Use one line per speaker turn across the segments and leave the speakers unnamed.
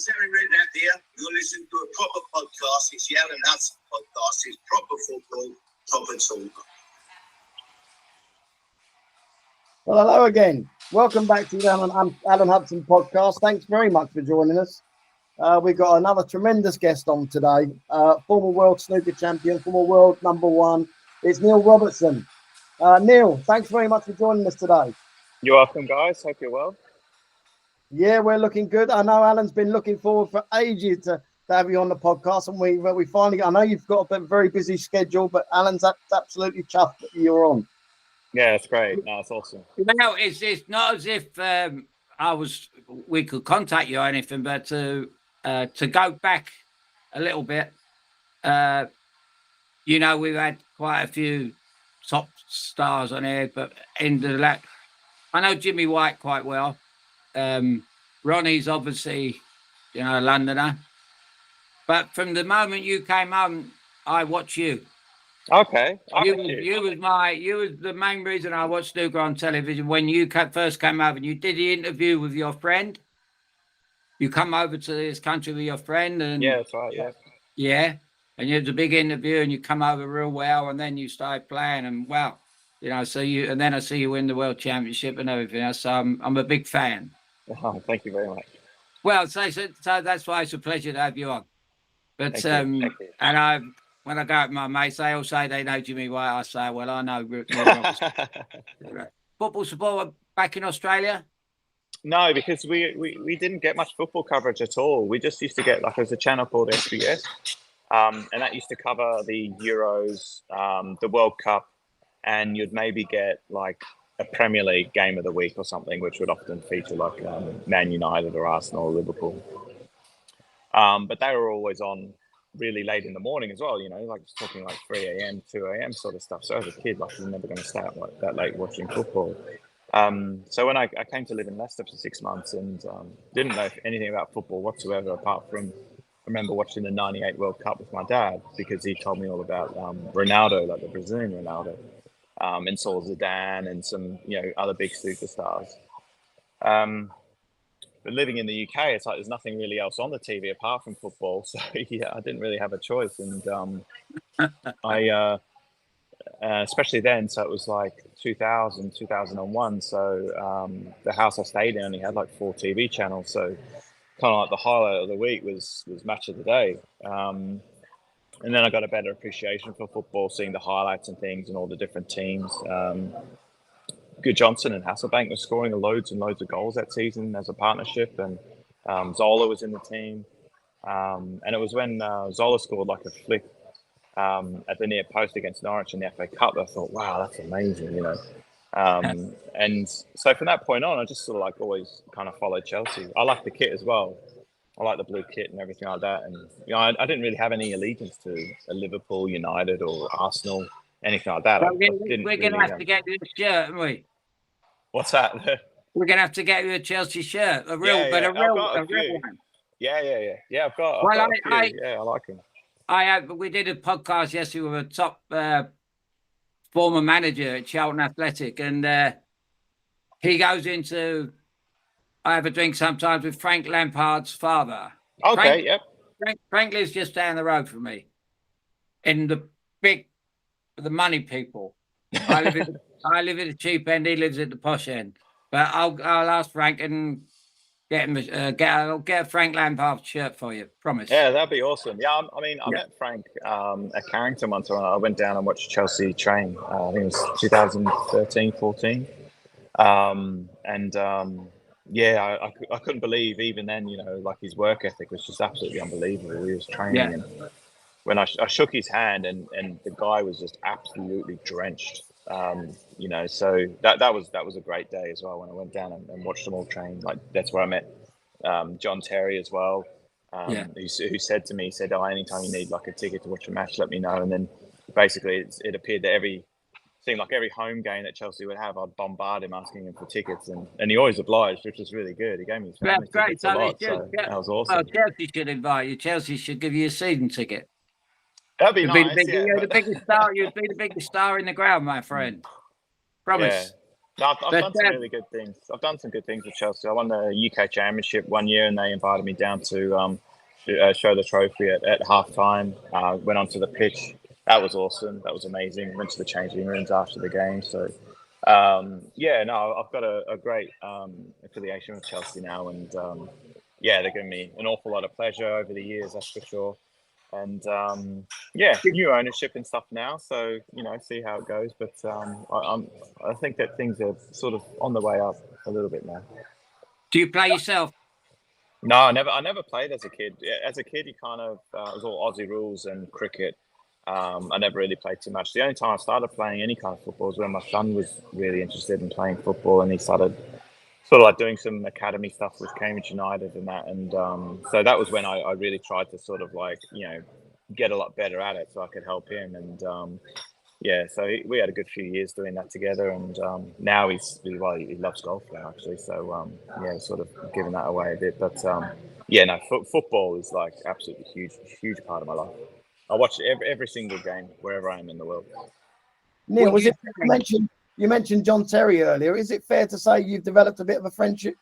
Very Redknapp here. You're listening to a proper podcast. It's the Alan Hudson podcast. It's proper football, proper talk.
Well, hello again. Welcome back to the Alan Hudson podcast. Thanks very much for joining us. We've got another tremendous guest on today. Former world snooker champion, former world number one. It's Neil Robertson. Neil, thanks very much for joining us today.
You're welcome, guys. Hope you're well.
Yeah, we're looking good. I know Alan's been looking forward for ages to have you on the podcast, and we finally. I know you've got a very busy schedule, but Alan's absolutely chuffed that you're on.
Yeah, it's great. No, it's awesome.
Well, it's not as if we could contact you or anything, but to go back a little bit, we've had quite a few top stars on here, but I know Jimmy White quite well. Ronnie's obviously, a Londoner. But from the moment you came home, I watched you.
Okay.
You was the main reason I watched snooker on television when you first came over. And you did the interview with your friend. You come over to this country with your friend, and
yeah, that's right. Yeah.
Yeah, and you had a big interview, and you come over real well, and then you started playing, and wow, so and then I see you win the world championship and everything else. So I'm a big fan.
Oh, thank you very much.
Well, so that's why it's a pleasure to have you on. But
Thank you.
And when I go with my mates, they all say they know Jimmy White. I say, well, I know. Football support back in Australia?
No, because we didn't get much football coverage at all. We just used to get there's a channel called SBS, and that used to cover the Euros, the World Cup, and you'd maybe get a Premier League game of the week or something, which would often feature Man United or Arsenal or Liverpool. But they were always on really late in the morning as well, talking 3 a.m., 2 a.m. sort of stuff. So as a kid, you're never going to stay up that late watching football. So when I came to live in Leicester for 6 months and didn't know anything about football whatsoever, apart from I remember watching the 98 World Cup with my dad because he told me all about Ronaldo, the Brazilian Ronaldo. And saw Zidane and some, other big superstars. But living in the UK, it's there's nothing really else on the TV apart from football. So yeah, I didn't really have a choice. And I, especially then, so it was 2000, 2001. So the house I stayed in only had 4 TV channels. So kind of the highlight of the week was Match of the Day. And then I got a better appreciation for football, seeing the highlights and things and all the different teams. Gudjohnsen and Hasselbaink were scoring loads and loads of goals that season as a partnership. And Zola was in the team. And it was when Zola scored a flick at the near post against Norwich in the FA Cup. I thought, wow, that's amazing, And so from that point on, I just sort of always kind of followed Chelsea. I like the kit as well. I like the blue kit and everything like that. And, I didn't really have any allegiance to a Liverpool, United or Arsenal, anything like that.
Well, we're going to have to get you a shirt, aren't we?
What's that?
We're going to have to get you a Chelsea shirt, a real one.
Yeah, I've got I like them.
We did a podcast yesterday with a top former manager at Charlton Athletic, and he goes into... I have a drink sometimes with Frank Lampard's father.
Okay, yep.
Frank lives just down the road from me. In the money people. I live at the cheap end. He lives at the posh end. But I'll ask Frank and get him get a Frank Lampard shirt for you. Promise.
Yeah, that'd be awesome. Yeah, I met Frank at Carrington once. I went down and watched Chelsea train. I think it was 2013, 14. Yeah, I couldn't believe even then, his work ethic was just absolutely unbelievable. He was training, and when I shook his hand, and the guy was just absolutely drenched. So that was a great day as well when I went down and watched them all train. That's where I met John Terry as well, who said to me, "Oh, anytime you need a ticket to watch a match, let me know." And then basically it appeared that every home game that Chelsea would have, I'd bombard him asking him for tickets, and he always obliged, which was really good. He gave me his family tickets a lot, so that was awesome.
Well, Chelsea should invite you. Chelsea should give you a season ticket.
That'd be nice.
You'd be the biggest star in the ground, my friend. Promise.
No, I've
But
done some really good things. I've done some good things with Chelsea. I won the UK Championship one year, and they invited me down to show the trophy at half time. Went onto the pitch. That was awesome. That was amazing. Went to the changing rooms after the game. So, yeah, no, I've got a great affiliation with Chelsea now, and yeah, they're giving me an awful lot of pleasure over the years, that's for sure. And yeah, new ownership and stuff now, so see how it goes. But I think that things are sort of on the way up a little bit now.
do you play yourself?
No, I never played as a kid. As a kid, you kind of it was all Aussie rules and cricket. I never really played too much. The only time I started playing any kind of football was when my son was really interested in playing football, and he started sort of like doing some academy stuff with Cambridge United and that. And so that was when I really tried to sort of like, get a lot better at it so I could help him. And yeah, so we had a good few years doing that together. And now he loves golf now, actually. So yeah, sort of giving that away a bit. But yeah, no, football is like absolutely huge part of my life. I watch every single game wherever I am in the world.
Neil, you mentioned John Terry earlier. Is it fair to say you've developed a bit of a friendship?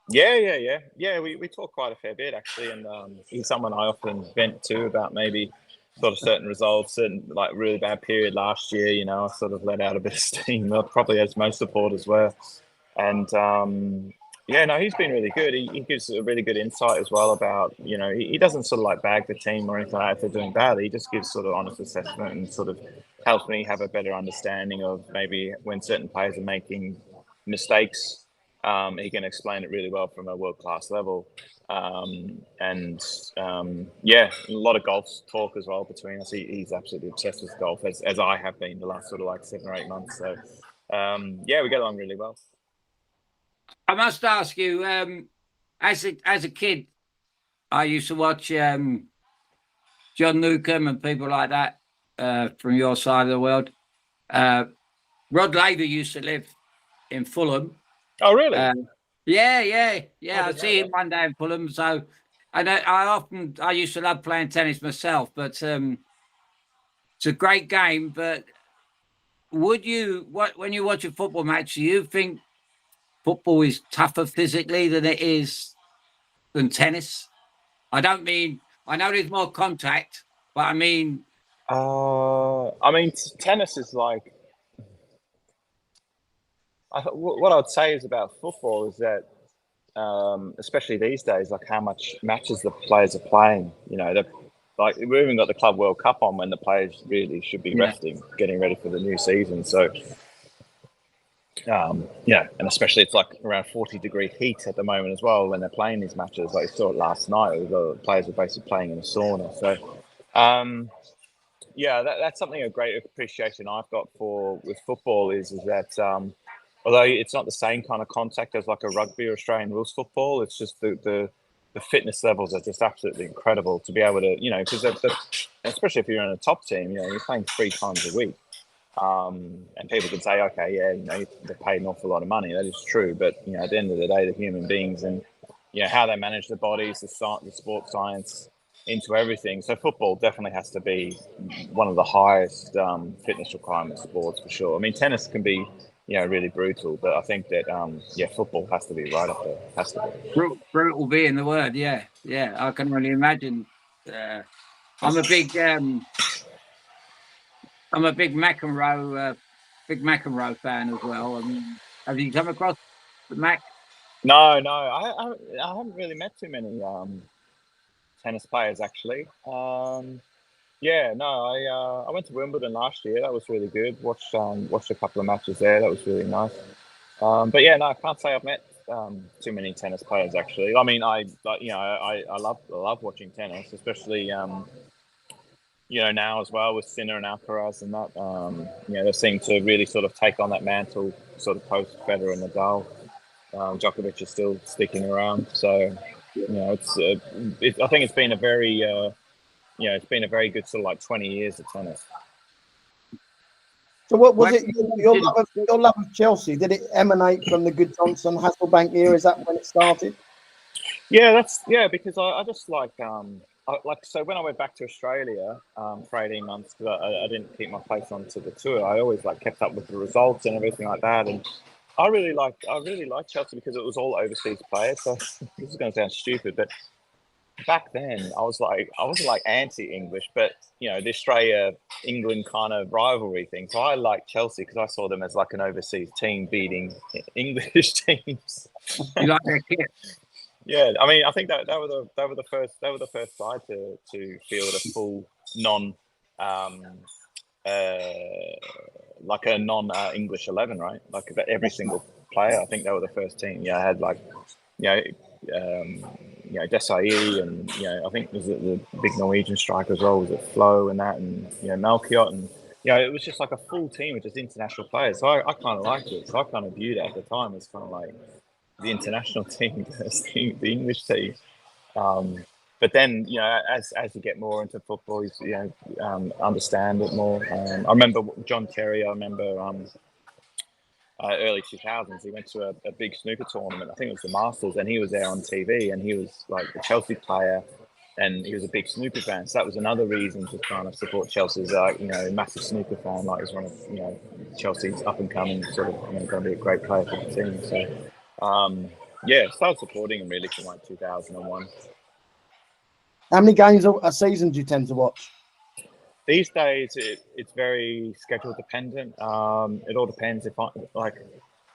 Yeah. We talk quite a fair bit, actually, and he's someone I often vent to about maybe sort of certain results and like really bad period last year. I sort of let out a bit of steam, probably as most supporters were, and yeah, no, he's been really good. He gives a really good insight as well about, he doesn't sort of like bag the team or anything like that if they're doing badly. He just gives sort of honest assessment and sort of helps me have a better understanding of maybe when certain players are making mistakes. He can explain it really well from a world-class level. And yeah, a lot of golf talk as well between us. He's absolutely obsessed with golf, as I have been the last sort of like 7 or 8 months. So yeah, we get along really well.
I must ask you, as a kid, I used to watch John Newcombe and people like that from your side of the world. Rod Laver used to live in Fulham.
Oh, really?
Yeah. I see him one day in Fulham. So, and I used to love playing tennis myself, but it's a great game. But when you watch a football match, do you think football is tougher physically than tennis? I don't mean, I know there's more contact, but I mean,
tennis is like, what I would say is about football is that, especially these days, like how much matches the players are playing. Like we even got the Club World Cup on when the players really should be resting, getting ready for the new season. So, yeah, and especially it's like around 40-degree heat at the moment as well when they're playing these matches. Like you saw it last night, the players were basically playing in a sauna. So, yeah, that's something, a great appreciation I've got with football is that although it's not the same kind of contact as like a rugby or Australian rules football, it's just the fitness levels are just absolutely incredible to be able to, because especially if you're in a top team, you're playing 3 times a week. And people can say, okay, yeah, they're paid an awful lot of money. That is true. But, at the end of the day, the human beings and, how they manage their bodies, the sports science into everything. So football definitely has to be one of the highest fitness requirement sports for sure. I mean, tennis can be, really brutal, but I think that, football has to be right up there. Has to be.
Brutal being the word. Yeah. I can only imagine. I'm a big McEnroe fan as well. I mean, have you come across the Mac?
No, I haven't really met too many tennis players actually. Yeah, no, I went to Wimbledon last year. That was really good. Watched a couple of matches there. That was really nice. But yeah, no, I can't say I've met too many tennis players actually. I mean, I love watching tennis, especially now as well with Sinner and Alcaraz and that. They seem to really sort of take on that mantle, sort of post Federer and Nadal. Djokovic is still sticking around, so I think it's been a very it's been a very good sort of like 20 years of tennis.
So what was it, your love of Chelsea? Did it emanate from the Gudjohnsen Hasselbaink era? Is that when it started?
Yeah, because I just like so when I went back to Australia for 18 months, because I didn't keep my place onto the tour, I always like kept up with the results and everything like that. And I really like Chelsea because it was all overseas players. So this is going to sound stupid, but back then I wasn't like anti-English, but the Australia-England kind of rivalry thing. So I liked Chelsea because I saw them as like an overseas team beating English teams.
You like that kid?
Yeah, I mean, I think they were the first side to field a full non like a non-English 11, right? Like every single player. I think they were the first team. Yeah, had like Desai, and I think was the big Norwegian striker as well. Was it Flo and that, and Melchiot, and it was just like a full team of just international players. So I kind of liked it. So I kind of viewed it at the time as kind of like the international team, the English team. But then, as you get more into football, you understand it more. I remember John Terry. I remember early 2000s. He went to a big snooker tournament. I think it was the Masters, and he was there on TV. And he was like a Chelsea player, and he was a big snooker fan. So that was another reason to kind of support Chelsea. As a massive snooker fan. Like, he's one of Chelsea's up and coming sort of going to be a great player for the team. So started supporting him really from like 2001.
How many games a season do you tend to watch?
These days, it's very schedule dependent. It all depends if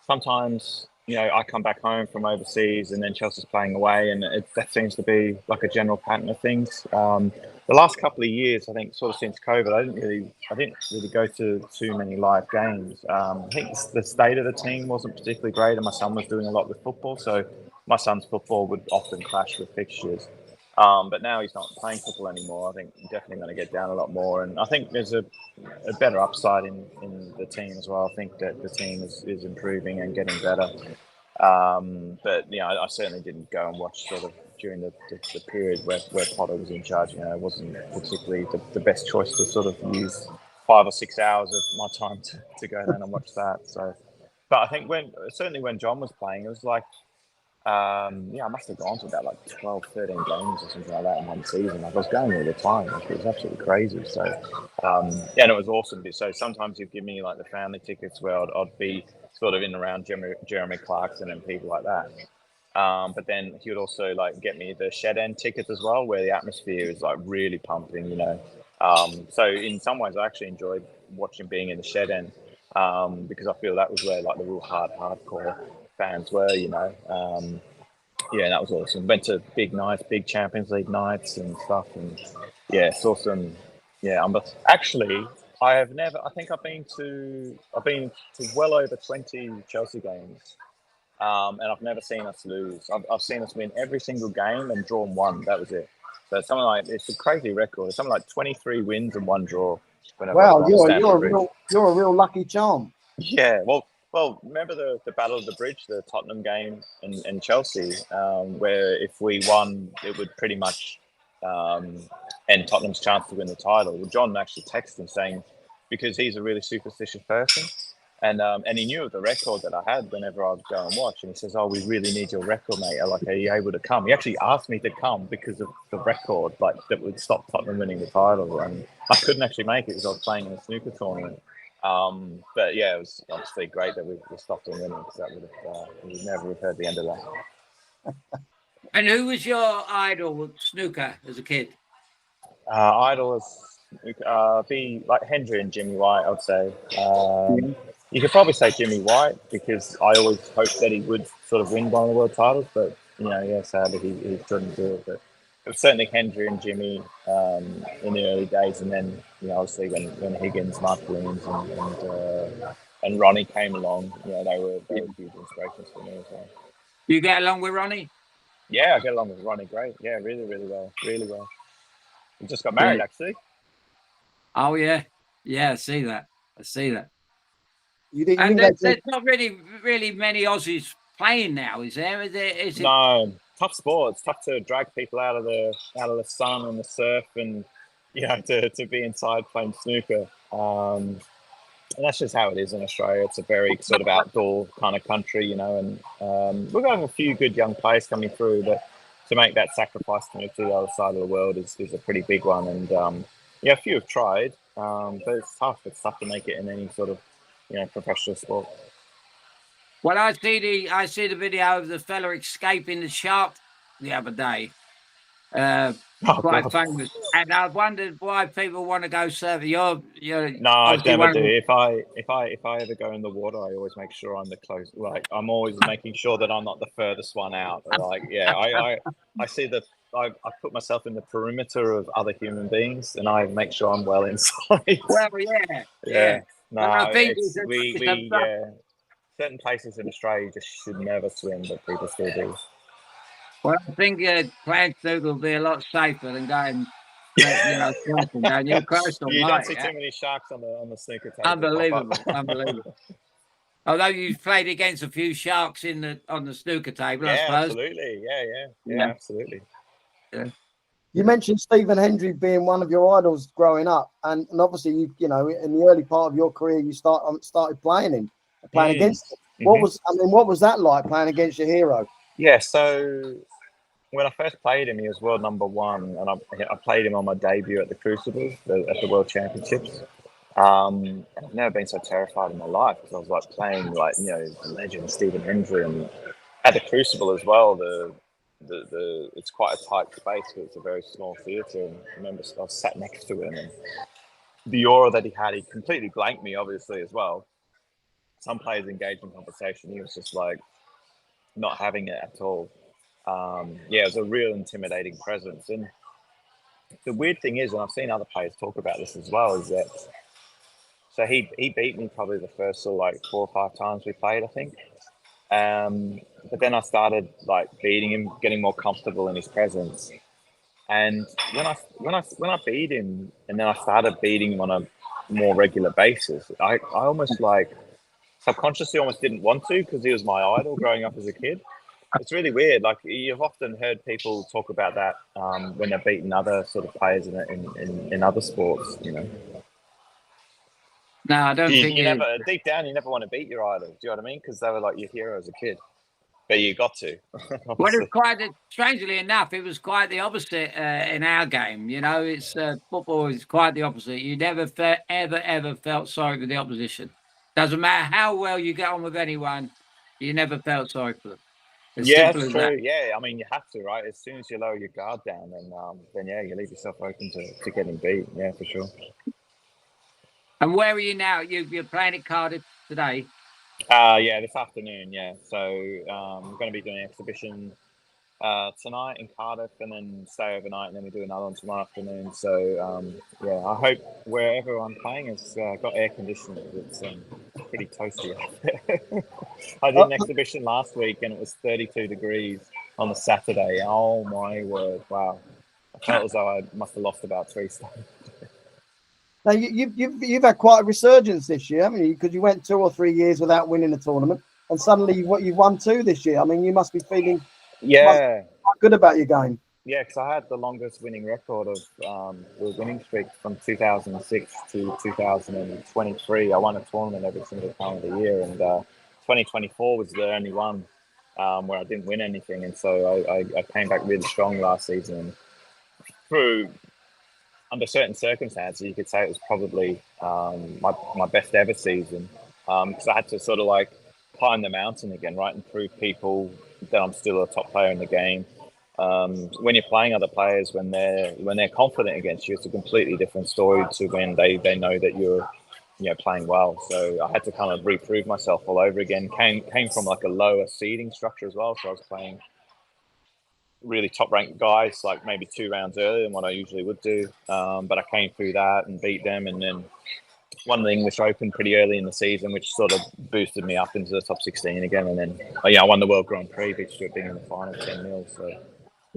sometimes I come back home from overseas and then Chelsea's playing away, and that seems to be like a general pattern of things. The last couple of years, I think, sort of since COVID, I didn't really go to too many live games. I think the state of the team wasn't particularly great, and my son was doing a lot with football, so my son's football would often clash with fixtures. But now he's not playing football anymore. I think definitely going to get down a lot more. And I think there's a better upside in the team as well. I think that the team is improving and getting better. But I certainly didn't go and watch sort of during the period where Potter was in charge. It wasn't particularly the best choice to sort of use 5 or 6 hours of my time to go down and watch that. So, but I think when John was playing, it was like, I must have gone to about like 12, 13 games or something like that in one season. Like, I was going all the time. Like, it was absolutely crazy. So, and it was awesome. So sometimes you'd give me like the family tickets where I'd be sort of in around Jeremy Clarkson and people like that. But then he would also like get me the shed end tickets as well, where the atmosphere is like really pumping, So in some ways, I actually enjoyed watching being in the shed end, because I feel that was where like the real hardcore fans were, and that was awesome. Went to big nights, big Champions League nights and stuff, and saw some. Actually, I think I've been to well over 20 Chelsea games, and I've never seen us lose. I've seen us win every single game and drawn one. That was it. So it's a crazy record. It's something like 23 wins and 1 draw.
Wow, you're a real lucky charm.
Yeah, well, remember the Battle of the Bridge, the Tottenham game and Chelsea, where if we won, it would pretty much end Tottenham's chance to win the title. Well, John actually texted him saying, because he's a really superstitious person, and he knew of the record that I had whenever I would go and watch, and he says, "Oh, we really need your record, mate. Like, are you able to come?" He actually asked me to come because of the record, like, that would stop Tottenham winning the title, and I couldn't actually make it because I was playing in a snooker tournament. But it was obviously great that we stopped them winning, because that we would never have heard the end of that.
And who was your idol with snooker as a kid?
Idol is be like Hendry and Jimmy White, I would say. You could probably say Jimmy White, because I always hoped that he would sort of win one of the world titles, but sadly he couldn't do it. But it was certainly Hendry and Jimmy in the early days, and then obviously when Higgins, Mark Williams, and Ronnie came along, they were huge inspirations for me as well.
You get along with Ronnie?
Yeah, I get along with Ronnie great. Yeah, really, really well, really well. We just got married, actually.
Oh yeah, I see that.
And
there's not really many Aussies playing now, is there? Is it?
No, tough sport. It's tough to drag people out of the sun and the surf, and to be inside playing snooker. And that's just how it is in Australia. It's a very sort of outdoor kind of country, and we've got a few good young players coming through, but to make that sacrifice to move to the other side of the world is a pretty big one. And a few have tried, but it's tough. It's tough to make it in any sort of professional sport.
Well, I see the video of the fella escaping the shark the other day. Quite
God.
famous. And I wondered why people want to go surfing. You're
No, I'd
obviously
never
one
do.
of the-
If I ever go in the water, I always make sure I'm the close. Like I'm always making sure that I'm not the furthest one out. Like I see that I put myself in the perimeter of other human beings, and I make sure I'm well inside.
Well, yeah.
Yeah.
But I
No,
think
it's
it's a
yeah. Certain places in Australia you just should never swim, but people still do.
Well, I think playing snooker will be a lot safer than going, surfing down. You're close to
You don't
right.
see too many sharks on the snooker table.
Unbelievable, unbelievable. Although you've played against a few sharks on the snooker table, I
Yeah,
suppose.
absolutely. Yeah, absolutely.
Yeah.
You mentioned Stephen Hendry being one of your idols growing up, and obviously in the early part of your career you started playing against him. What was that like playing against your hero?
Yeah, so when I first played him, he was world number one, and I played him on my debut at the Crucible at the World Championships. And I've never been so terrified in my life because I was like playing the legend Stephen Hendry, and at the Crucible as well. The it's quite a tight space because it's a very small theatre. And I remember I was sat next to him, and the aura that he had, he completely blanked me, obviously as well. Some players engaged in conversation, he was just like not having it at all. It was a real intimidating presence. And the weird thing is, and I've seen other players talk about this as well, is that so he beat me probably the first 4 or 5 times we played, I think. But then I started beating him, getting more comfortable in his presence. And when I beat him, and then I started beating him on a more regular basis, I almost subconsciously almost didn't want to, because he was my idol growing up as a kid. It's really weird. Like, you've often heard people talk about that when they're beating other sort of players in other sports,
No, I don't think
you never, deep down, you never want to beat your idol. Do you know what I mean? Because they were like your hero as a kid, but you got to.
Well, strangely enough, it was quite the opposite in our game. It's football is quite the opposite. You never ever felt sorry for the opposition. Doesn't matter how well you get on with anyone, you never felt sorry for them. As simple
That's
as
true.
that.
Yeah, I mean, you have to, right? As soon as you lower your guard down, then you leave yourself open to getting beat. Yeah, for sure.
And where are you now? You're playing at Cardiff today.
This afternoon. Yeah, so we're going to be doing an exhibition tonight in Cardiff, and then stay overnight, and then we do another one tomorrow afternoon. So I hope wherever I'm playing has got air conditioning. It's pretty toasty out there. I did an exhibition last week, and it was 32 degrees on the Saturday. Oh my word! Wow, I felt as though I must have lost about 3 stone.
Now you've had quite a resurgence this year, haven't you? Because you went 2 or 3 years without winning a tournament, and suddenly you've won 2 this year. I mean, you must be feeling quite good about your game.
Yeah, because I had the longest winning record of the winning streak from 2006 to 2023. I won a tournament every single calendar year, and 2024 was the only one where I didn't win anything. And so I came back really strong last season. Through under certain circumstances, you could say it was probably my best ever season, because I had to sort of climb the mountain again, right, and prove people that I'm still a top player in the game. When you're playing other players, when they're confident against you, it's a completely different story to when they know that you're playing well. So I had to kind of reprove myself all over again. Came from a lower seeding structure as well, so I was playing really top ranked guys maybe 2 rounds earlier than what I usually would do, but I came through that and beat them, and then won the English Open pretty early in the season, which sort of boosted me up into the top 16 again. And then I won the World Grand Prix, beat Stuart being in the final 10-0. So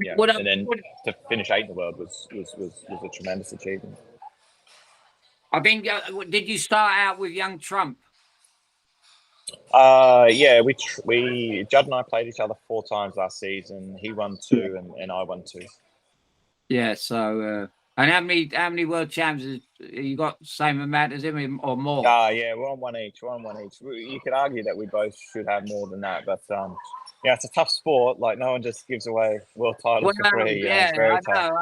and then to finish 8th in the world was a tremendous achievement.
I think did you start out with young Trump?
We Judd and I played each other 4 times last season. He won 2 and I won 2.
Yeah. So and how many world champions you got? Same amount as him or more?
We're on one each. You could argue that we both should have more than that, but it's a tough sport. No one just gives away world titles for free. It's very tough.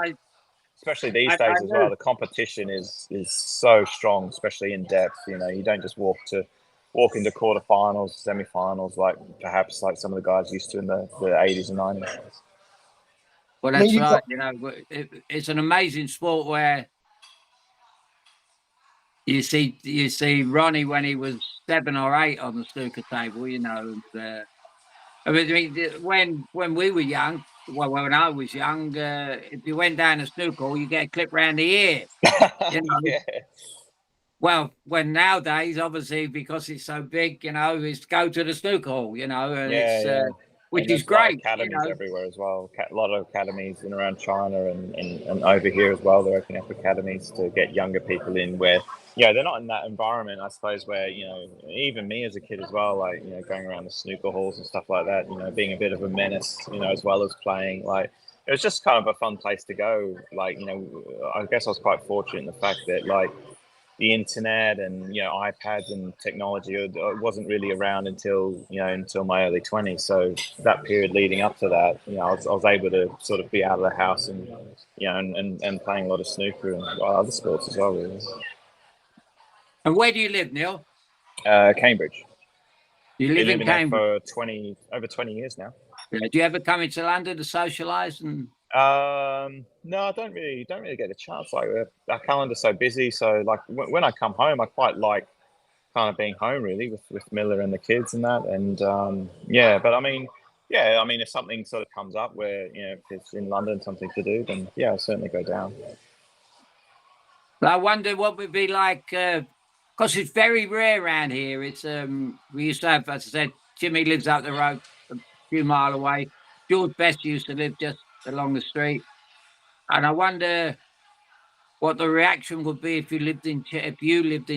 Especially these days as well. The competition is so strong, especially in depth. You don't just walk walk into quarterfinals, semi-finals, like perhaps like some of the guys used to in the 80s and 90s.
Well,
I mean,
that's
you've
right. You know, it's an amazing sport where you see Ronnie when he was 7 or 8 on the snooker table. You know, and, I mean, when we were young, well, when I was young, if you went down a snooker hall, you get a clip round the ear. You know.
Yeah.
Well, when nowadays, obviously, because it's so big, you know, it's go to the snooker hall, you know, and
Yeah,
it's
yeah.
which
And
is
there's a lot of
great, you
academies
know.
everywhere as well. A lot of academies in around China and over here as well. They're opening up academies to get younger people in where, they're not in that environment, I suppose, where, even me as a kid as well, like, going around the snooker halls and stuff like that, being a bit of a menace, as well as playing. Like, it was just kind of a fun place to go. Like, I guess I was quite fortunate in the fact that, like, the internet and iPads and technology it wasn't really around until my early 20s. So that period leading up to that, I was able to sort of be out of the house and and playing a lot of snooker and other sports as well, really.
And where do you live, Neil?
Cambridge.
You live
Been
in
living there
Cambridge.
for over 20 years now.
Yeah. Do you ever come into London to socialise? And
No, I don't really get a chance. Like our calendar's so busy. So like when I come home, I quite like kind of being home really with Miller and the kids and that. And but I mean, if something sort of comes up where if it's in London something to do, then I'll certainly go down.
I wonder what would be like, because it's very rare around here. It's we used to have, as I said, Jimmy lives up the road a few mile away. George Best used to live just along the street, and I wonder what the reaction would be if you lived in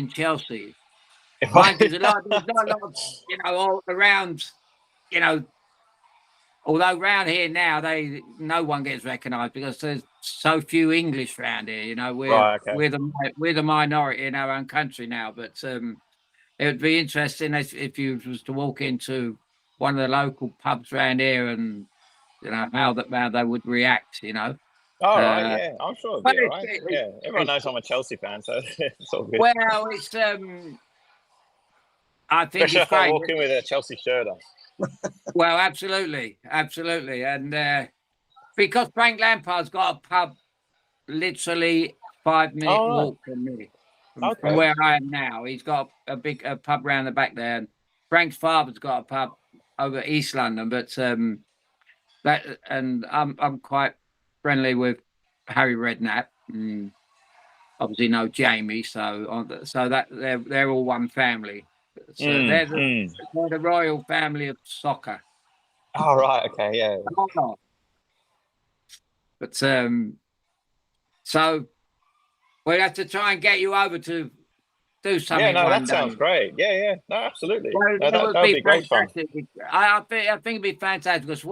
Chelsea.
If
Mind you, there's not a lot of, all around, you know, although around here now, no one gets recognised because there's so few English around here. You know,
Right, okay.
we're the minority in our own country now. But it would be interesting if you was to walk into one of the local pubs around here and how they would react.
All right, yeah, I'm sure it'll
But
be all right. Yeah, everyone knows I'm a Chelsea fan, so it's all good.
well, it's I think
Especially
it's
if I
great.
walk in with a Chelsea shirt on.
Well, absolutely, and because Frank Lampard's got a pub literally 5-minute
Oh, right.
walk from me, from
Okay.
where I am now. He's got a big pub round the back there, and Frank's father's got a pub over East London. But I'm quite friendly with Harry Redknapp. Obviously, know Jamie, so that they're all one family. So they're the royal family of soccer.
All right. Okay. Yeah.
But so we'll have to try and get you over to do something.
Yeah. No,
one
that
day.
sounds great. Yeah. Yeah. No, absolutely.
Well,
That would be great fun.
I think it'd be fantastic because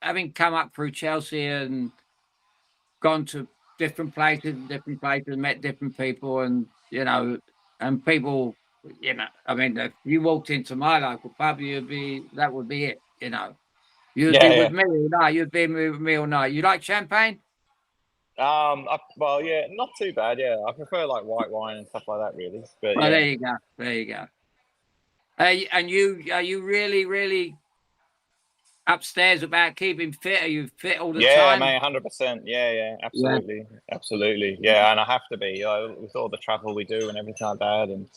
having come up through Chelsea and gone to different places, met different people, and and people, I mean, if you walked into my local pub, that would be it. You'd be with me all night. You'd be with me all night. You like champagne?
Well, yeah, not too bad. Yeah, I prefer like white wine and stuff like that, really. But
well, there you go. There you go. And are you really, really upstairs about keeping fit? Are you fit all the time?
Yeah, mate, 100%. Yeah, absolutely, absolutely. Yeah, and I have to be with all the travel we do and everything like that. And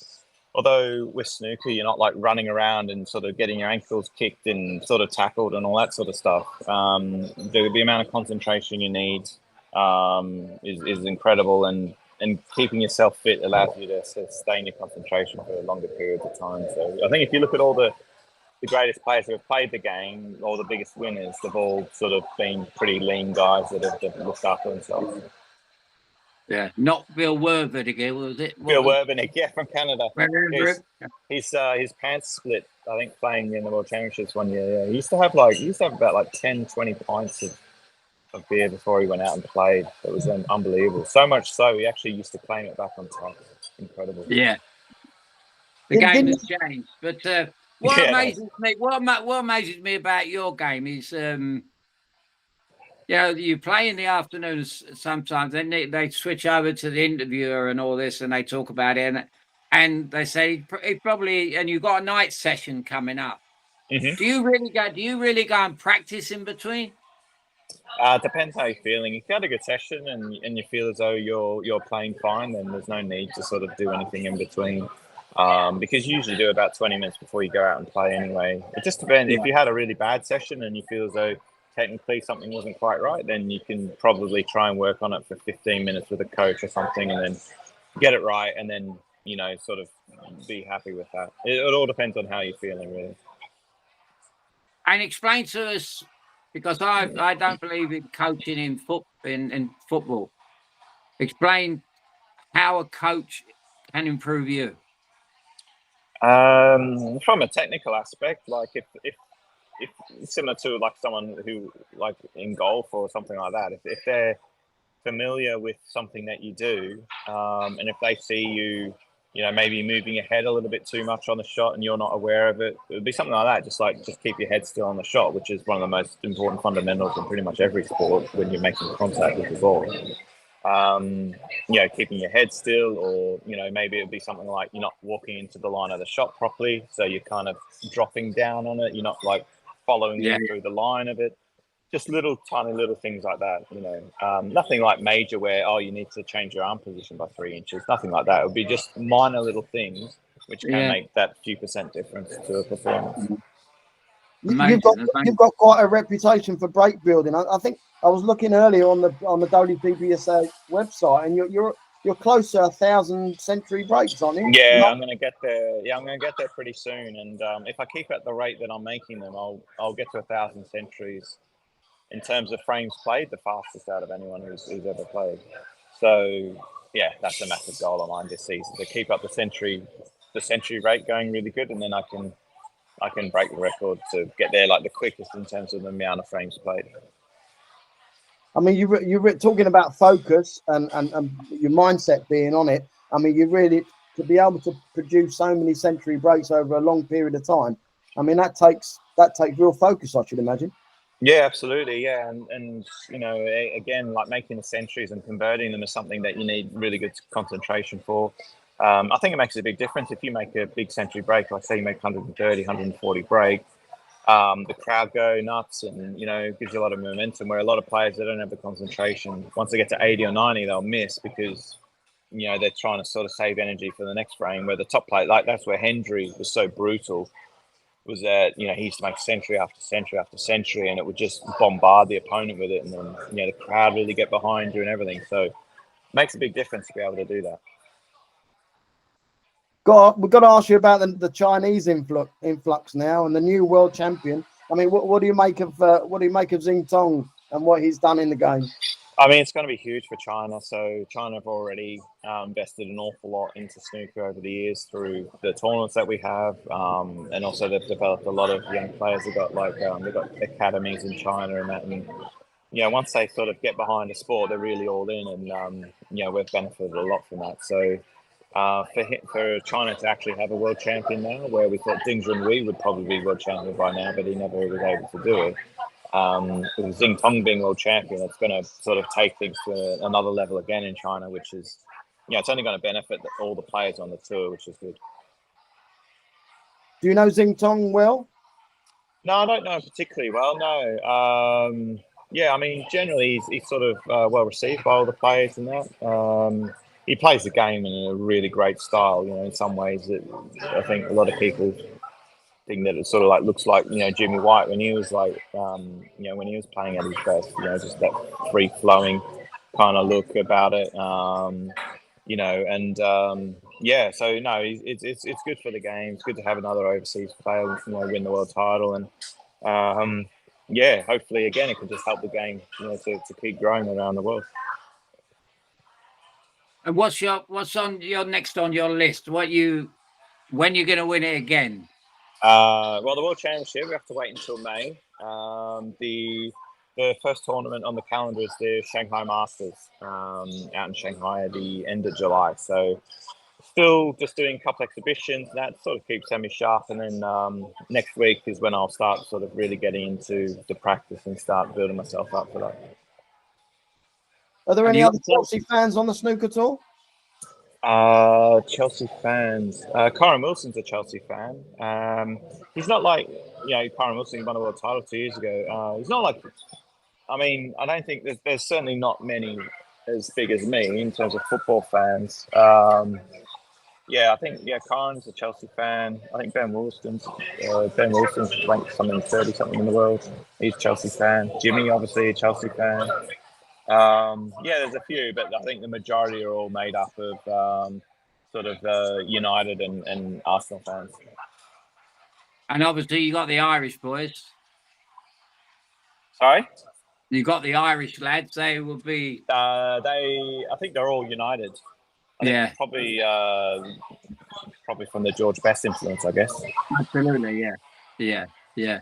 although with snooker, you're not like running around and sort of getting your ankles kicked and sort of tackled and all that sort of stuff. The amount of concentration you need is incredible, and keeping yourself fit allows you to sustain your concentration for longer periods of time. So I think if you look at all the greatest players who have played the game, all the biggest winners, they've all sort of been pretty lean guys that have looked after themselves.
Yeah, not Bill Wervig, was it?
Bill Wervig, yeah, from Canada. His pants split, I think, playing in the World Championships one year. Yeah. He used to have about like 10, 20 pints of beer before he went out and played. It was unbelievable. So much so, he actually used to claim it back on top. Incredible.
Yeah. The game has changed. But what amazes me about your game is, you play in the afternoons sometimes, then they switch over to the interviewer and all this, and they talk about it. and they say he probably, and you've got a night session coming up.
Mm-hmm.
Do you really go and practice in between?
Depends how you're feeling. If you had a good session and you feel as though you're playing fine, then there's no need to sort of do anything in between. Because you usually do about 20 minutes before you go out and play anyway. It just depends.
Yeah.
If you had a really bad session and you feel as though technically something wasn't quite right, then you can probably try and work on it for 15 minutes with a coach or something and then get it right and then, sort of be happy with that. It all depends on how you're feeling, really.
And explain to us, because I don't believe in coaching in football. Explain how a coach can improve you.
From a technical aspect, like if similar to like someone who like in golf or something like that, if they're familiar with something that you do, and if they see you, maybe moving your head a little bit too much on the shot and you're not aware of it, it would be something like that. Just keep your head still on the shot, which is one of the most important fundamentals in pretty much every sport when you're making contact with the ball. Keeping your head still, or maybe it'd be something like you're not walking into the line of the shot properly, so you're kind of dropping down on it. You're not like following it through the line of it. Just tiny little things like that. Nothing like major where you need to change your arm position by 3 inches. Nothing like that. It would be just minor little things which can make that few percent difference to a performance.
You've got quite a reputation for break building. I think I was looking earlier on the WPBSA website, and you're close to 1,000 century breaks, aren't you?
Yeah, I'm gonna get there. Yeah, I'm gonna get there pretty soon. And if I keep at the rate that I'm making them, I'll get to 1,000 centuries in terms of frames played, the fastest out of anyone who's ever played. So yeah, that's a massive goal of mine this season, to keep up the century rate going really good, and then I can break the record to get there like the quickest in terms of the amount of frames played.
I mean, you're talking about focus and your mindset being on it. I mean, you really, to be able to produce so many century breaks over a long period of time. I mean, that takes real focus, I should imagine.
Yeah, absolutely. Yeah, and again, like making the centuries and converting them is something that you need really good concentration for. I think it makes a big difference if you make a big century break, like say you make 130, 140 break. The crowd go nuts, and it gives you a lot of momentum. Where a lot of players, they don't have the concentration. Once they get to 80 or 90, they'll miss because they're trying to sort of save energy for the next frame. Where the top player, like that's where Hendry was so brutal, was that he used to make century after century after century, and it would just bombard the opponent with it, and then the crowd really get behind you and everything. So it makes a big difference to be able to do that.
We've got to ask you about the Chinese influx now and the new world champion. I mean, what do you make of Xing Tong and what he's done in the game?
I mean, it's going to be huge for China. So China have already invested an awful lot into snooker over the years through the tournaments that we have, and also they've developed a lot of young players. They've got they've got academies in China and that. And once they sort of get behind the sport, they're really all in, and we've benefited a lot from that. So for China to actually have a world champion now, where we thought Ding Junhui would probably be world champion by now, but he never was able to do it. With Xing Tong being world champion, it's going to sort of take things to another level again in China, which is, it's only going to benefit all the players on the tour, which is good.
Do you know Xing Tong well?
No, I don't know him particularly well, no. Yeah, I mean, generally he's sort of well received by all the players and that. He plays the game in a really great style, in some ways that I think a lot of people think that it sort of like looks like Jimmy White when he was like when he was playing at his best, just that free flowing kind of look about it, yeah, so no, it's good for the game. It's good to have another overseas player win the world title, and yeah, hopefully again it can just help the game to keep growing around the world.
And what's on your next on your list? When you're going to win it again?
Well, the World Championship, we have to wait until May. The first tournament on the calendar is the Shanghai Masters out in Shanghai at the end of July. So still just doing a couple exhibitions. That sort of keeps me sharp. And then next week is when I'll start sort of really getting into the practice and start building myself up for that.
Are there any other Chelsea fans on the snooker tour?
Chelsea fans. Kyron Wilson's a Chelsea fan. He's not like, Kyron Wilson won a world title 2 years ago. He's not like, I don't think there's certainly not many as big as me in terms of football fans. I think Kyron's a Chelsea fan. I think Ben Wilson's ranked something 30 something in the world. He's a Chelsea fan. Jimmy, obviously, a Chelsea fan. There's a few, but I think the majority are all made up of United and Arsenal fans.
And obviously, you got the Irish boys.
Sorry?
You got the Irish lads. They will be.
I think they're all United. I think probably from the George Best influence, I guess.
Absolutely, yeah.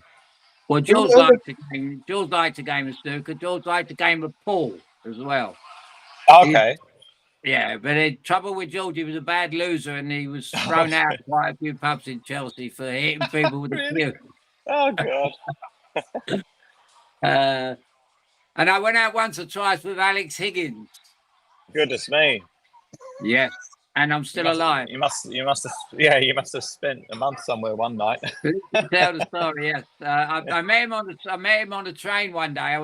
Well, George liked the game of snooker. George liked the game of pool as well.
Okay.
But the trouble with George, he was a bad loser, and he was thrown out of quite a few pubs in Chelsea for hitting people with a cue.
Oh God.
And I went out once or twice with Alex Higgins.
Goodness me.
Yes. And I'm still alive.
You must have spent a month somewhere one night.
Tell the story. Yes, I met him on the train one day.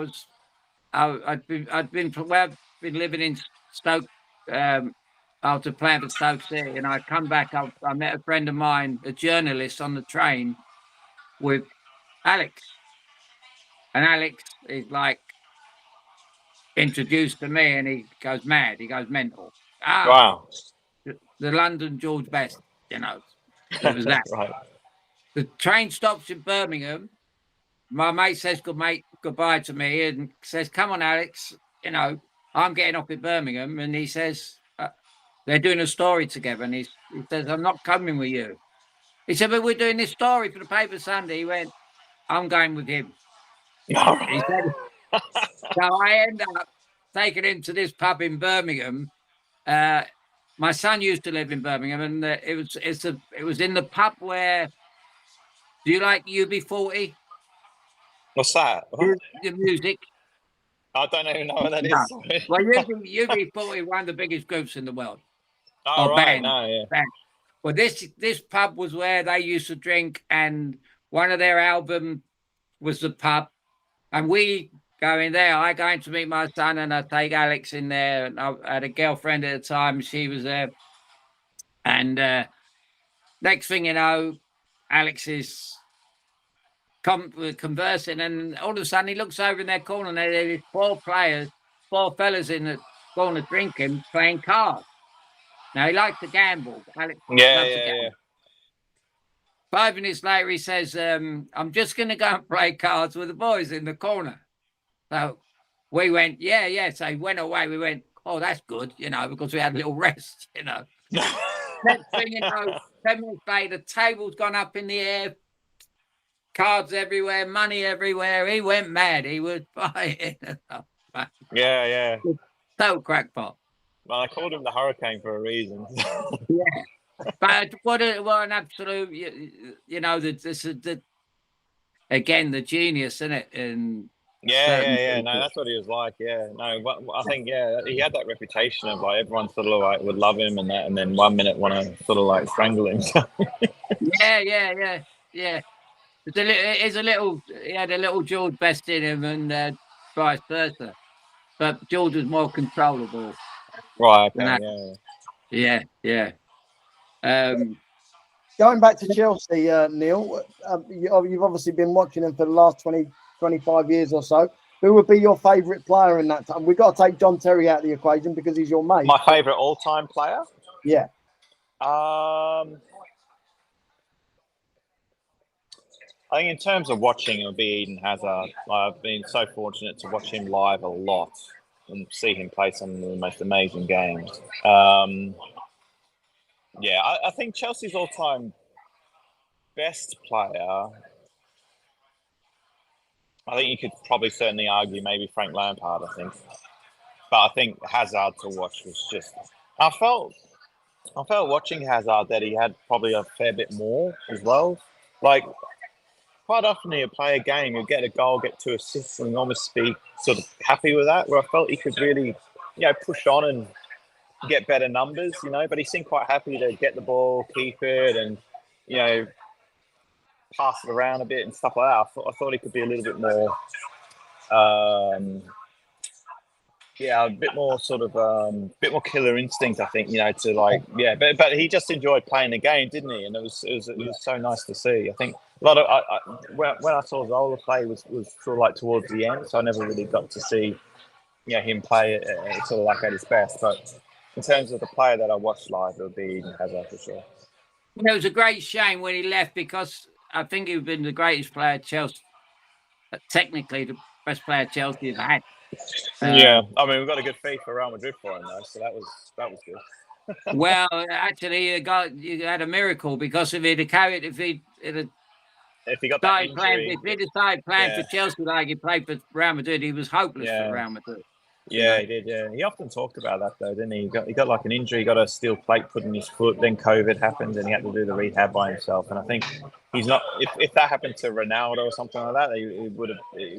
I'd been living in Stoke after playing for Stoke City, and I come back. I met a friend of mine, a journalist, on the train with Alex, and Alex is like introduced to me, and he goes mad. He goes mental.
Wow.
The London George Best, it was that.
Right.
The train stops in Birmingham. My mate says goodbye to me and says, "Come on, Alex. I'm getting off in Birmingham." And he says, they're doing a story together. And he says, "I'm not coming with you." He said, "But we're doing this story for the paper Sunday." He went, "I'm going with him." He said, so I end up taking him to this pub in Birmingham. My son used to live in Birmingham, and it was in the pub where. Do you like UB40?
What's that?
The music.
I don't even know what that is. Sorry.
Well, UB40 one of the biggest groups in the world.
Oh, right.
Band.
No,
Well, this pub was where they used to drink, and one of their albums was the pub, and we go in there. I go in to meet my son, and I take Alex in there. And I had a girlfriend at the time; she was there. And next thing you know, Alex is conversing, and all of a sudden he looks over in their corner, and there's four fellas in the corner drinking, playing cards. Now he likes to gamble. Alex loves to gamble. 5 minutes later, he says, "I'm just going to go and play cards with the boys in the corner." So we went, yeah. So he went away. We went, "Oh, that's good," because we had a little rest, Next thing you know, 10 minutes later, the table's gone up in the air, cards everywhere, money everywhere. He went mad. He was buying.
Yeah.
So crackpot.
Well, I called him the Hurricane for a reason.
Yeah. But what an absolute, again, the genius, isn't it? And
Yeah. No, that's what he was like. Yeah. No, I think he had that reputation of like everyone sort of like would love him and then 1 minute want to sort of like strangle him.
Yeah. He had a little George Best in him, and vice versa. But George was more controllable.
Right. Okay.
Yeah.
Going back to Chelsea, Neil, you've obviously been watching them for the last 20, 25 years or so. Who would be your favourite player in that time? We've got to take John Terry out of the equation because he's your mate.
My favourite all-time player?
Yeah.
I think in terms of watching, it would be Eden Hazard. I've been so fortunate to watch him live a lot and see him play some of the most amazing games. I think Chelsea's all-time best player, I think you could probably certainly argue maybe Frank Lampard, I think. But I think Hazard to watch was just... I felt watching Hazard that he had probably a fair bit more as well. Like, quite often you play a game, you'll get a goal, get 2 assists, and almost be sort of happy with that, where I felt he could really, push on and get better numbers, but he seemed quite happy to get the ball, keep it, and, pass it around a bit and stuff like that. I thought he could be a little bit more, a bit more sort of, bit more killer instinct, I think, to like, but he just enjoyed playing the game, didn't he? And it was so nice to see. I think a lot of, when I saw Zola play was sort of like towards the end, so I never really got to see, him play sort of like at his best. But in terms of the player that I watched live, it would be Eden Hazard for sure.
It was a great shame when he left, because I think he'd been the greatest player at Chelsea. Technically, the best player Chelsea have had.
I mean, we've got a good fee for Real Madrid for him, though, so that was good.
Well, actually, you had a miracle, because if he'd have carried, if he'd
got that injury,
if he'd started playing for Chelsea like he played for Real Madrid, he was hopeless for Real Madrid.
Yeah, he did. Yeah, he often talked about that, though, didn't he? He got like an injury, he got a steel plate put in his foot. Then COVID happened, and he had to do the rehab by himself. And I think he's not. If that happened to Ronaldo or something like that, he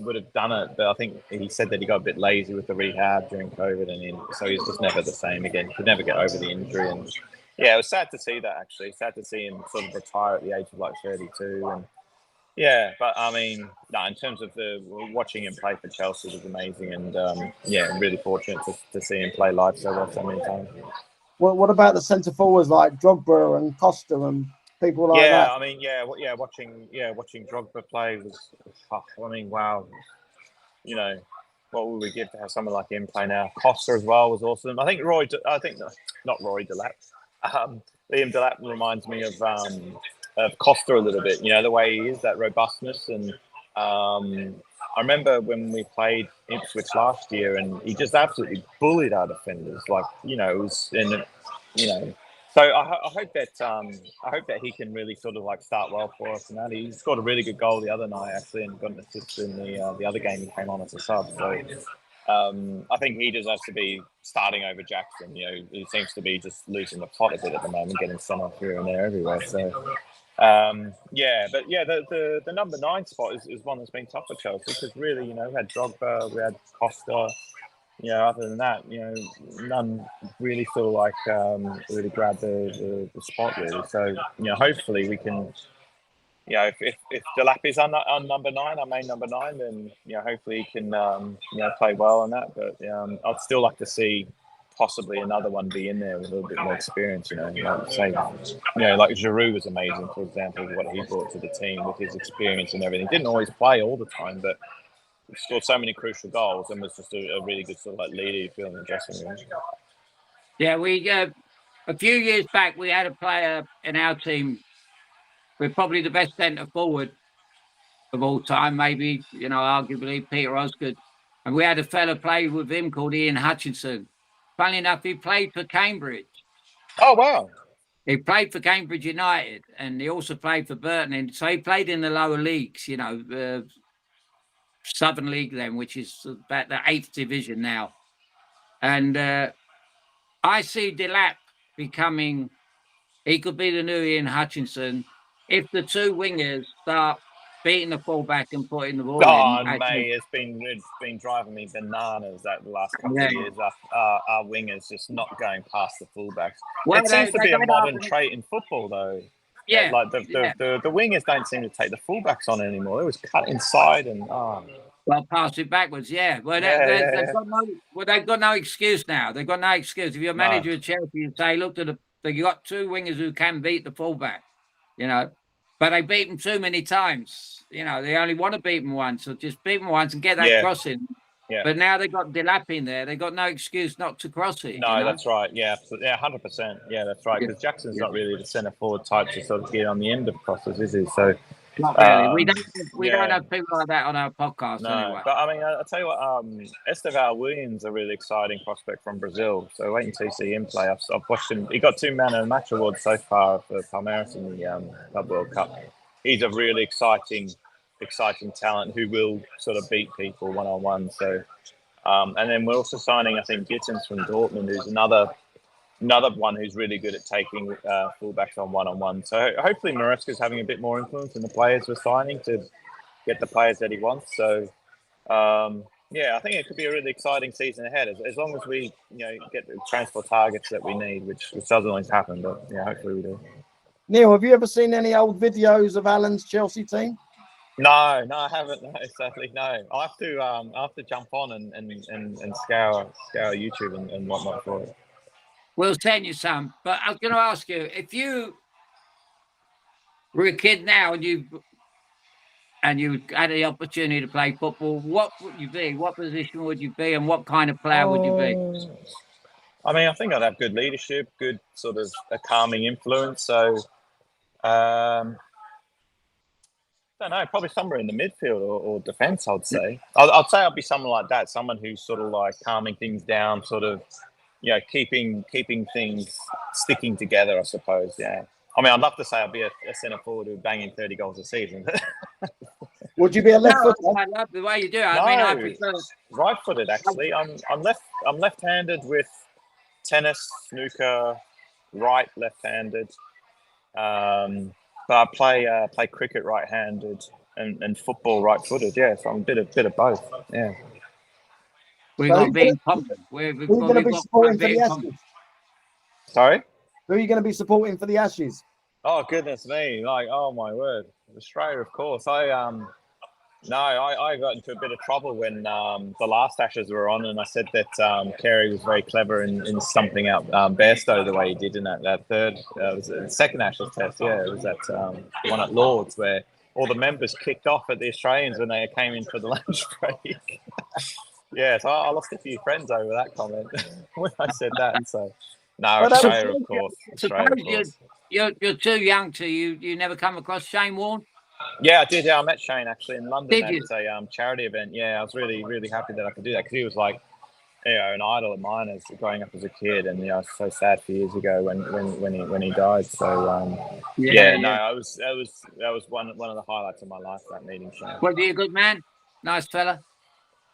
would have done it. But I think he said that he got a bit lazy with the rehab during COVID, and so he's just never the same again. He could never get over the injury, and it was sad to see that. Actually, sad to see him sort of retire at the age of like 32, and. Yeah, but I mean, in terms of watching him play for Chelsea was amazing, and I'm really fortunate to see him play live so well so many times.
Well, what about the centre forwards like Drogba and Costa and people like that?
Yeah, I mean, watching Drogba play was tough. I mean, wow, what would we give to have someone like him play now? Costa as well was awesome. I think not Roy Delap. Liam Delap reminds me of Costa a little bit, the way he is, that robustness. And I remember when we played Ipswich last year, and he just absolutely bullied our defenders. Like, it was So I hope that he can really sort of like start well for us. And that he scored a really good goal the other night, actually, and got an assist in the other game he came on as a sub. So I think he deserves to be starting over Jackson. He seems to be just losing the plot a bit at the moment, getting sent off here and there everywhere. So. The number 9 spot is one that's been tough for Chelsea, because really, we had Drogba, we had Costa. Other than that, none really feel like really grabbed the spot really. So hopefully we can. If Delap is on number 9, our main number 9, then hopefully he can play well on that. But I'd still like to see possibly another one be in there with a little bit more experience, like Giroud was amazing, for example, what he brought to the team with his experience and everything. Didn't always play all the time, but he scored so many crucial goals and was just a really good sort of like leader, you feel, in the dressing room.
Yeah, we a few years back we had a player in our team with probably the best centre forward of all time, maybe arguably Peter Osgood, and we had a fella play with him called Ian Hutchinson. Funny enough, he played for Cambridge.
Oh, wow.
He played for Cambridge United, and he also played for Burton. And so he played in the lower leagues, Southern League then, which is about the 8th division now. And I see Delap becoming, he could be the new Ian Hutchinson if the two wingers start beating the fullback and putting the ball in.
Mate, it's been driving me bananas that the last couple of years. Our wingers just not going past the fullbacks. Well, it seems to be a modern trait in football, though.
Yeah,
like the wingers don't seem to take the fullbacks on anymore. It was cut inside and
well, pass it backwards. Yeah, well, they've got no excuse now. They've got no excuse. If you're a manager of Chelsea, you say, look, you got two wingers who can beat the fullback, But they beat them too many times. They only want to beat them once. So just beat them once and get that crossing. Yeah. But now they've got Delap in there. They've got no excuse not to cross it.
No, that's right. Yeah, 100%. Yeah, that's right. Because Jackson's not really the centre forward type to sort of get on the end of crosses, is he? So
not really. We don't have people like that on our podcast anyway.
But I mean, I'll tell you what. Esteval Williams, a really exciting prospect from Brazil. So wait until you see him play. I've watched him. He got 2 Man of the Match awards so far for Palmeiras in the Club World Cup. He's a really exciting talent who will sort of beat people one-on-one. So, and then we're also signing, I think, Gittens from Dortmund, who's another one who's really good at taking fullbacks on one-on-one. So hopefully Maresca's having a bit more influence in the players we're signing to get the players that he wants. So, Yeah, I think it could be a really exciting season ahead as long as we, get the transfer targets that we need, which doesn't always happen, but yeah, hopefully we do.
Neil, have you ever seen any old videos of Alan's Chelsea team?
No, I haven't. No, sadly, no. I have to jump on and scour YouTube and whatnot for it.
We'll send you some. But I was going to ask you, if you were a kid now and you had the opportunity to play football, what would you be? What position would you be, and what kind of player would you be?
I mean, I think I'd have good leadership, good sort of a calming influence. So, I don't know, probably somewhere in the midfield or defence, I'd say. I'd say I'd be someone like that, someone who's sort of like calming things down, sort of, keeping things sticking together, I suppose. Yeah. I mean, I'd love to say I'd be a centre forward who's banging 30 goals a season.
Would you be a left footer?
I love the way you do it.
No,
I prefer
right-footed actually. I'm left-handed with tennis, snooker, left-handed. But I play cricket right-handed and football right-footed. Yeah, so I'm a bit of both. Yeah.
We've got to be in common.
Who are you going to be supporting for the Ashes?
Sorry?
Who are you going to be supporting for the Ashes?
Oh goodness me! Like, oh my word, Australia, of course. I got into a bit of trouble when the last Ashes were on, and I said that Carey was very clever in stumping out Bairstow the way he did in that third. It was the second Ashes test. Yeah, it was that one at Lords where all the members kicked off at the Australians when they came in for the lunch break. Yeah, so I lost a few friends over that comment when I said that. So, no, Australia, of course. Australia, of course.
You're too young to you never come across Shane Warne?
Yeah, I did. Yeah, I met Shane actually in London
Did
at
you?
a charity event. Yeah, I was really, really happy that I could do that because he was like, an idol of mine as growing up as a kid, and I was so sad a few years ago when he died. So that was one of the highlights of my life, that meeting Shane.
Was he a good man? Nice fella.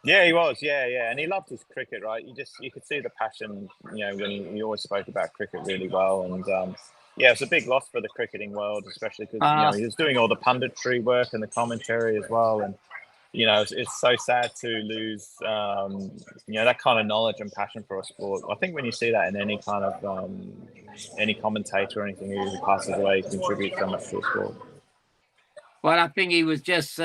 Yeah, he was. Yeah, and he loved his cricket, right? You could see the passion. When he always spoke about cricket really well, and it's a big loss for the cricketing world, especially because he was doing all the punditry work and the commentary as well, and it's so sad to lose that kind of knowledge and passion for a sport. I think when you see that in any kind of any commentator or anything who passes away, contributes so much to a sport.
Well, I think he was just.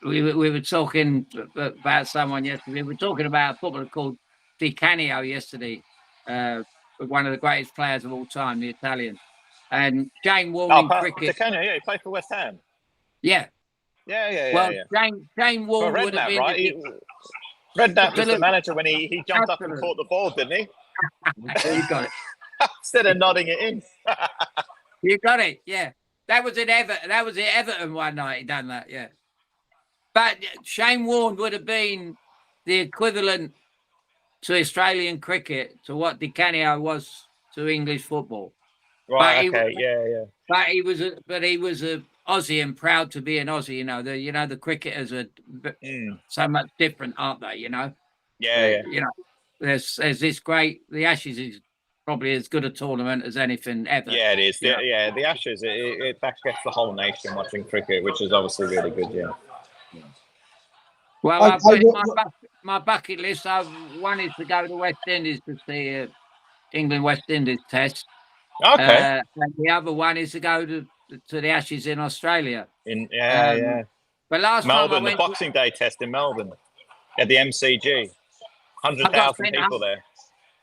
We were talking about someone yesterday. We were talking about a footballer called Di Canio yesterday, one of the greatest players of all time, the Italian. And Shane Warne in cricket.
Di Canio, yeah, he played for West Ham.
Yeah.
Yeah.
Well, Shane Warne would have been.
Right? Redknapp was the manager when he jumped up and caught the ball, didn't he?
You got it.
Instead of nodding it in.
You got it, yeah. That was at Everton one night, he done that, yeah. But Shane Warne would have been the equivalent to Australian cricket to what Di Canio was to English football.
Right. Yeah.
But he was a Aussie and proud to be an Aussie. The cricketers are so much different, aren't they?
Yeah.
There's this great. The Ashes is probably as good a tournament as anything ever.
Yeah, it is. The Ashes it gets the whole nation watching cricket, which is obviously really good. Yeah.
Well, I've got my bucket list. One is to go to West Indies to see England-West Indies test.
Okay.
And the other one is to go to the Ashes in Australia. But last
Melbourne,
time I went
the Boxing Day test in Melbourne at the MCG, 100,000 people there.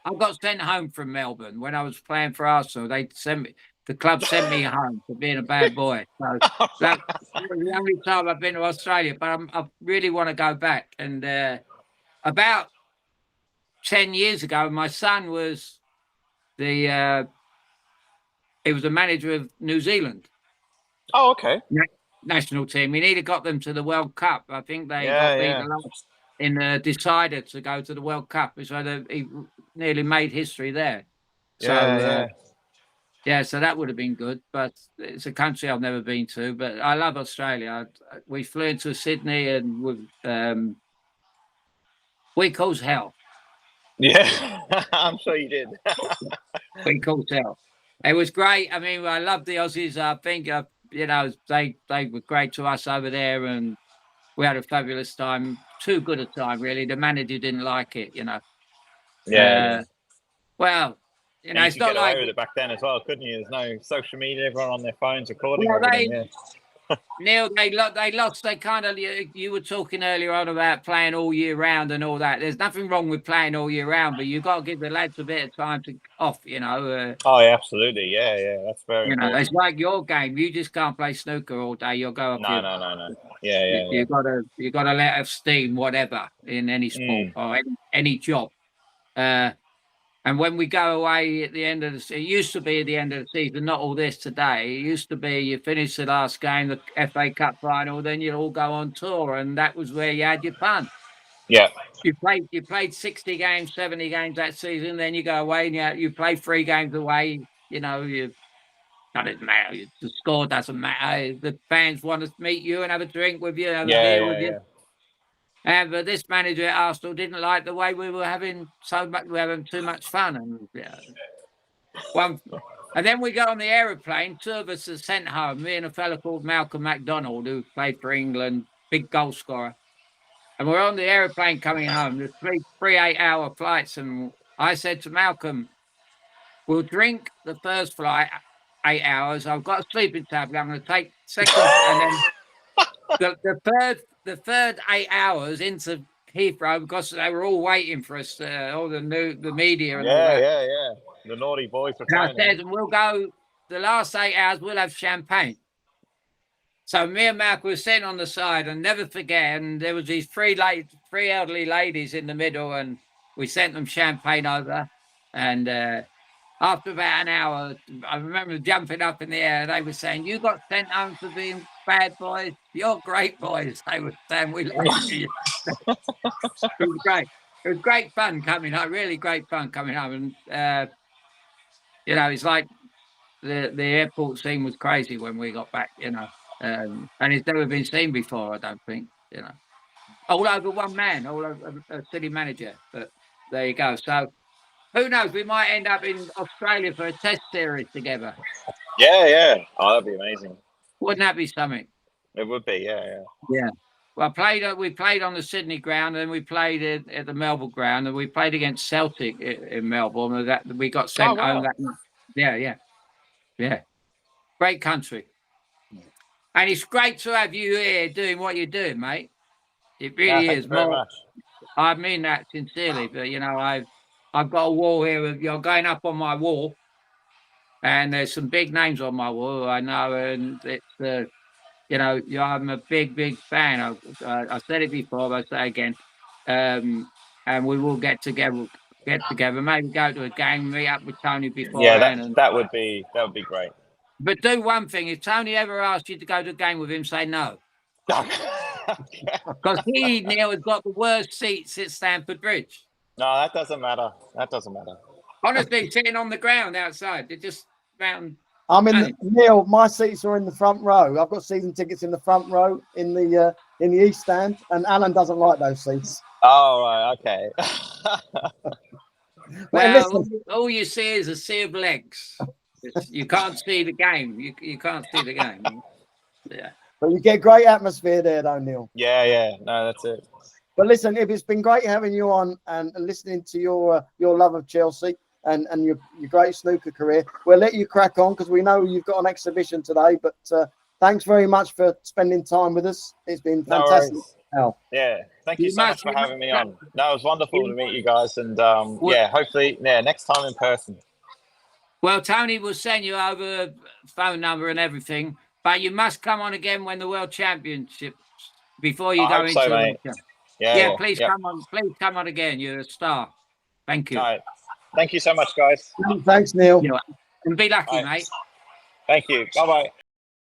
I got sent home from Melbourne when I was playing for Arsenal. The club sent me home for being a bad boy. So that's the only time I've been to Australia. But I really want to go back. And about 10 years ago, my son was he was the manager of New Zealand.
Oh, okay.
National team. He nearly got them to the World Cup. I think they got beaten in the decider to go to the World Cup. So he nearly made history there. So that would have been good, but it's a country I've never been to. But I love Australia. We flew into Sydney and we caused hell.
Yeah, I'm sure you did.
We caused hell. It was great. I mean, I love the Aussies. I think they were great to us over there, and we had a fabulous time. Too good a time, really. The manager didn't like it, you know.
Yeah.
Well, you know,
And you
it's
could
not
get away
like
with it back then as well, couldn't you? There's no social media, everyone on their phones recording
well,
everything. Yeah.
Neil, they lost. They kind of. You were talking earlier on about playing all year round and all that. There's nothing wrong with playing all year round, but you've got to give the lads a bit of time to off. You know.
Oh, yeah, absolutely. Yeah. That's very
You know,
important.
it's like your game. You just can't play snooker all day. You'll go off.
No. Yeah.
You gotta let off steam, whatever, in any sport or any job. And when we go away at the end of it used to be at the end of the season, not all this today. It used to be you finish the last game, the FA Cup final, then you'd all go on tour, and that was where you had your fun.
Yeah.
You played 60 games, 70 games that season, then you go away and you play 3 games away. You know, doesn't matter. The score doesn't matter. The fans want to meet you and have a drink with you, have a beer with you. But this manager at Arsenal didn't like the way we were having too much fun, and then we got on the aeroplane. 2 of us are sent home. Me and a fella called Malcolm MacDonald, who played for England, big goal scorer. And we're on the aeroplane coming home. There's 3 8-hour flights, and I said to Malcolm, "We'll drink the first flight 8 hours. I've got a sleeping tablet. I'm going to take second, and then the third 8 hours into Heathrow, because they were all waiting for us, all the media and all that.
Yeah. The naughty boys for
training. I said, and we'll go the last 8 hours. We'll have champagne." So me and Mark were sitting on the side, and never forget. And there was these 3 elderly ladies in the middle, and we sent them champagne over. And after about an hour, I remember jumping up in the air. They were saying, "You got sent home for being bad boys. You're great boys." They were saying, "We like you." It was great. It was great fun coming home. Really great fun coming home. And you know, it's like the airport scene was crazy when we got back. You know, and it's never been seen before. I don't think. You know, all over one man, all over a city manager. But there you go. So. Who knows? We might end up in Australia for a test series together.
Yeah. Oh, that'd be amazing.
Wouldn't that be something?
It would be, yeah.
Well, we played on the Sydney ground, and we played at the Melbourne ground, and we played against Celtic in Melbourne. And that we got sent home. Yeah. Great country, and it's great to have you here doing what you're doing, mate. It really is.
Very much.
I mean that sincerely, but you know, I've got a wall here. You're going up on my wall, and there's some big names on my wall. I know, and it's you know, I'm a big fan. I said it before, but I say it again. And we will get together. Maybe go to a game, meet up with Tony before.
Yeah, that would be great.
But do one thing: if Tony ever asks you to go to a game with him, say no. Because Neil has got the worst seats at Stamford Bridge.
No, that doesn't matter.
Honestly, sitting on the ground outside, they're just round.
Neil, my seats are in the front row. I've got season tickets in the front row in the East Stand, and Alan doesn't like those seats.
Oh, right, okay.
Well, all you see is a sea of legs. You can't see the game. You can't see the game. Yeah.
But you get great atmosphere there, though, Neil.
Yeah. No, that's it.
But listen, it's been great having you on and listening to your love of Chelsea and your great snooker career. We'll let you crack on because we know you've got an exhibition today. But thanks very much for spending time with us. It's been fantastic.
Yeah, thank you so much for having me on. No, it was wonderful to meet you guys. And hopefully, next time in person.
Well, Tony will send you over a phone number and everything. But you must come on again when the World Championship before you go into the World Championship. Yeah, please come on. Please come on again. You're a star. Thank you.
All right. Thank you so much, guys.
Thanks, Neil.
And be lucky, mate.
Thank you. Bye-bye.